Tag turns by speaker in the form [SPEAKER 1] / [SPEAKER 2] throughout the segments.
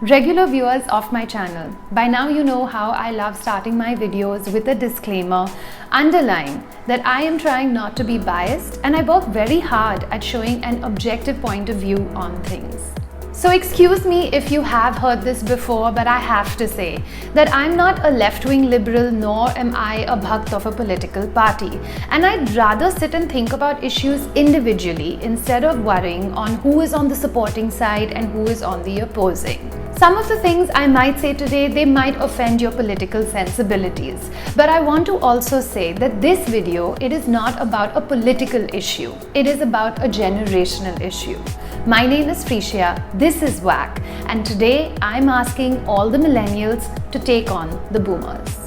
[SPEAKER 1] Regular viewers of my channel, by now you know how I love starting my videos with a disclaimer underlying that I am trying not to be biased and I work very hard at showing an objective point of view on things. So excuse me if you have heard this before, but I have to say that I'm not a left-wing liberal nor am I a bhakt of a political party, and I'd rather sit and think about issues individually instead of worrying on who is on the supporting side and who is on the opposing. Some of the things I might say today, they might offend your political sensibilities, but I want to also say that this video, it is not about a political issue, it is about a generational issue. My name is Freesia, this is WAC, and today I'm asking all the millennials to take on the boomers.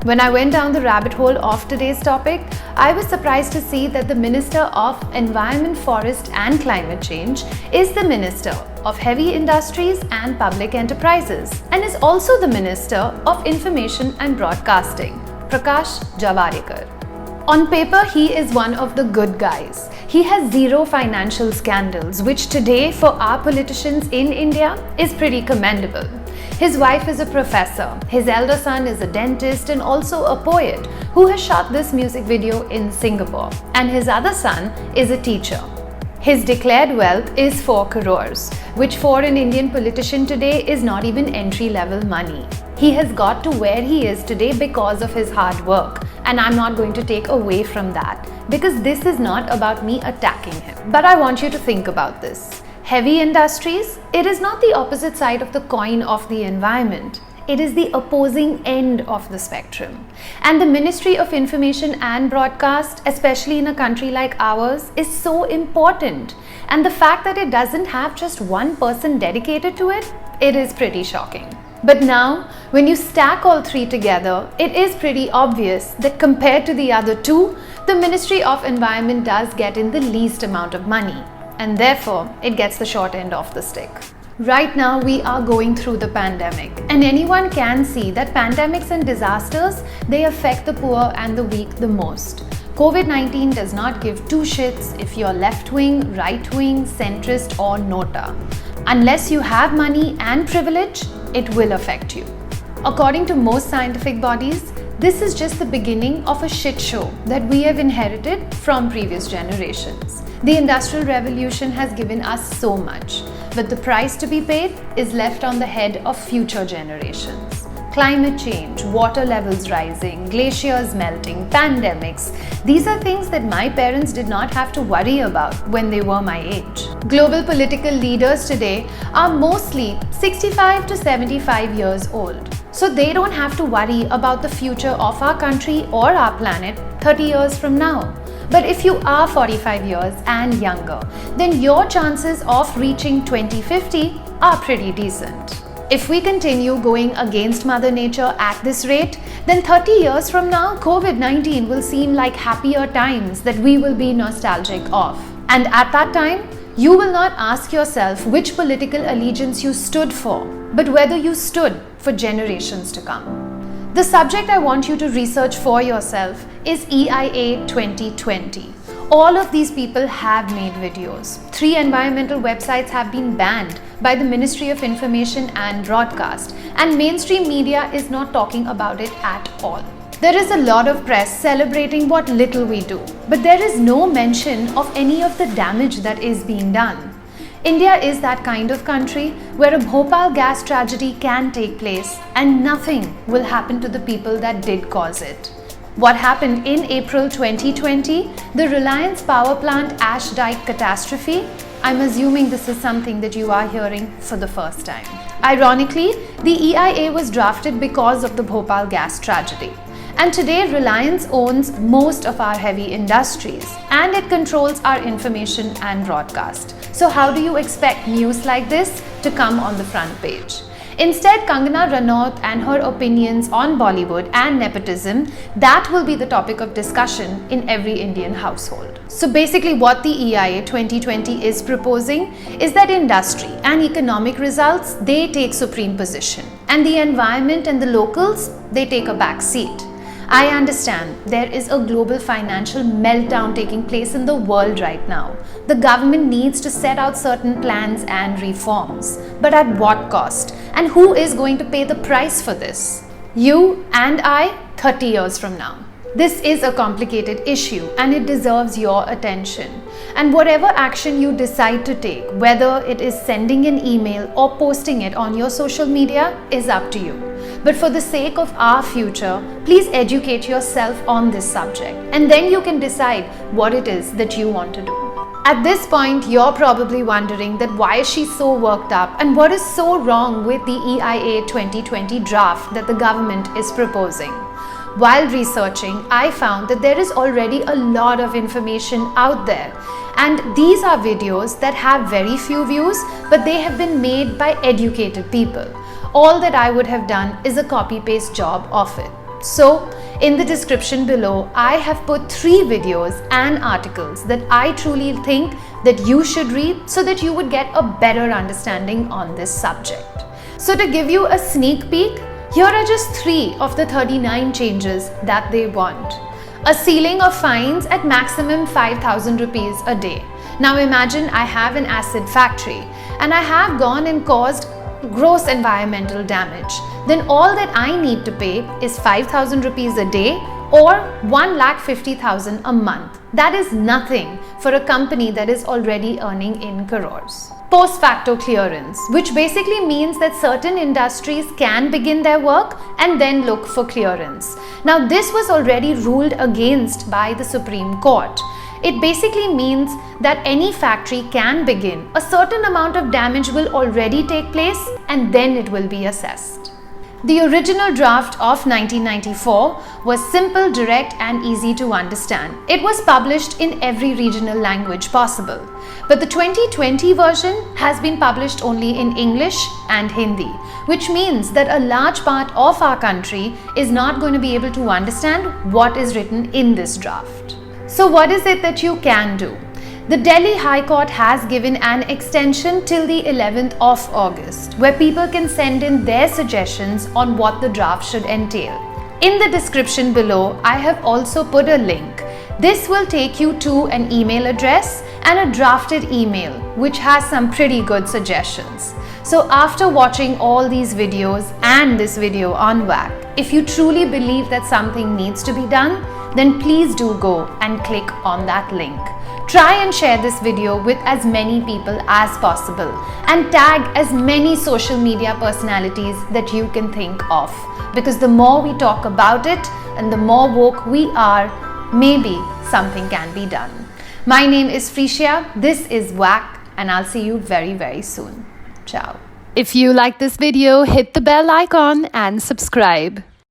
[SPEAKER 1] When I went down the rabbit hole of today's topic, I was surprised to see that the Minister of Environment, Forest and Climate Change is the Minister of Heavy Industries and Public Enterprises and is also the Minister of Information and Broadcasting, Prakash Javadekar. On paper, he is one of the good guys. He has zero financial scandals, which today for our politicians in India is pretty commendable. His wife is a professor, his elder son is a dentist and also a poet who has shot this music video in Singapore, and his other son is a teacher. His declared wealth is 4 crores, which for an Indian politician today is not even entry-level money. He has got to where he is today because of his hard work, and I'm not going to take away from that because this is not about me attacking him. But I want you to think about this. Heavy industries, it is not the opposite side of the coin of the environment. It is the opposing end of the spectrum. And the Ministry of Information and Broadcast, especially in a country like ours, is so important. And the fact that it doesn't have just one person dedicated to it, it is pretty shocking. But now, when you stack all three together, it is pretty obvious that compared to the other two, the Ministry of Environment does get in the least amount of money. And therefore, it gets the short end of the stick. Right now, we are going through the pandemic, and anyone can see that pandemics and disasters, they affect the poor and the weak the most. COVID-19 does not give two shits if you're left-wing, right-wing, centrist or nota. Unless you have money and privilege, it will affect you. According to most scientific bodies, this is just the beginning of a shit show that we have inherited from previous generations. The Industrial Revolution has given us so much, but the price to be paid is left on the head of future generations. Climate change, water levels rising, glaciers melting, pandemics, these are things that my parents did not have to worry about when they were my age. Global political leaders today are mostly 65 to 75 years old. So they don't have to worry about the future of our country or our planet 30 years from now. But if you are 45 years and younger, then your chances of reaching 2050 are pretty decent. If we continue going against Mother Nature at this rate, then 30 years from now, COVID-19 will seem like happier times that we will be nostalgic of. And at that time, you will not ask yourself which political allegiance you stood for, but whether you stood for generations to come. The subject I want you to research for yourself is EIA 2020. All of these people have made videos. 3 environmental websites have been banned by the Ministry of Information and Broadcast, and mainstream media is not talking about it at all. There is a lot of press celebrating what little we do, but there is no mention of any of the damage that is being done. India is that kind of country where a Bhopal gas tragedy can take place and nothing will happen to the people that did cause it. What happened in April 2020, the Reliance power plant ash dike catastrophe, I'm assuming this is something that you are hearing for the first time. Ironically, the EIA was drafted because of the Bhopal gas tragedy. And today, Reliance owns most of our heavy industries and it controls our information and broadcast. So how do you expect news like this to come on the front page? Instead, Kangana Ranaut and her opinions on Bollywood and nepotism, that will be the topic of discussion in every Indian household. So basically what the EIA 2020 is proposing is that industry and economic results, they take supreme position and the environment and the locals, they take a back seat. I understand there is a global financial meltdown taking place in the world right now. The government needs to set out certain plans and reforms. But at what cost? And who is going to pay the price for this? You and I, 30 years from now. This is a complicated issue and it deserves your attention. And whatever action you decide to take, whether it is sending an email or posting it on your social media, is up to you. But for the sake of our future, please educate yourself on this subject and then you can decide what it is that you want to do. At this point, you're probably wondering that why is she so worked up and what is so wrong with the EIA 2020 draft that the government is proposing. While researching, I found that there is already a lot of information out there, and these are videos that have very few views, but they have been made by educated people. All that I would have done is a copy-paste job of it. So, in the description below, I have put 3 videos and articles that I truly think that you should read so that you would get a better understanding on this subject. So to give you a sneak peek, here are just 3 of the 39 changes that they want. A ceiling of fines at maximum 5,000 rupees a day. Now imagine I have an acid factory and I have gone and caused gross environmental damage. Then all that I need to pay is 5,000 rupees a day or 1,50,000 a month. That is nothing for a company that is already earning in crores. Post facto clearance, which basically means that certain industries can begin their work and then look for clearance. Now this was already ruled against by the Supreme Court. It basically means that any factory can begin. A certain amount of damage will already take place and then it will be assessed. The original draft of 1994 was simple, direct and easy to understand. It was published in every regional language possible. But the 2020 version has been published only in English and Hindi, which means that a large part of our country is not going to be able to understand what is written in this draft. So what is it that you can do? The Delhi High Court has given an extension till the 11th of August, where people can send in their suggestions on what the draft should entail. In the description below, I have also put a link. This will take you to an email address and a drafted email, which has some pretty good suggestions. So after watching all these videos and this video on WAC, if you truly believe that something needs to be done, then please do go and click on that link. Try and share this video with as many people as possible and tag as many social media personalities that you can think of. Because the more we talk about it and the more woke we are, maybe something can be done. My name is Freesia, this is WAC, and I'll see you very, very soon. Ciao. If you like this video, hit the bell icon and subscribe.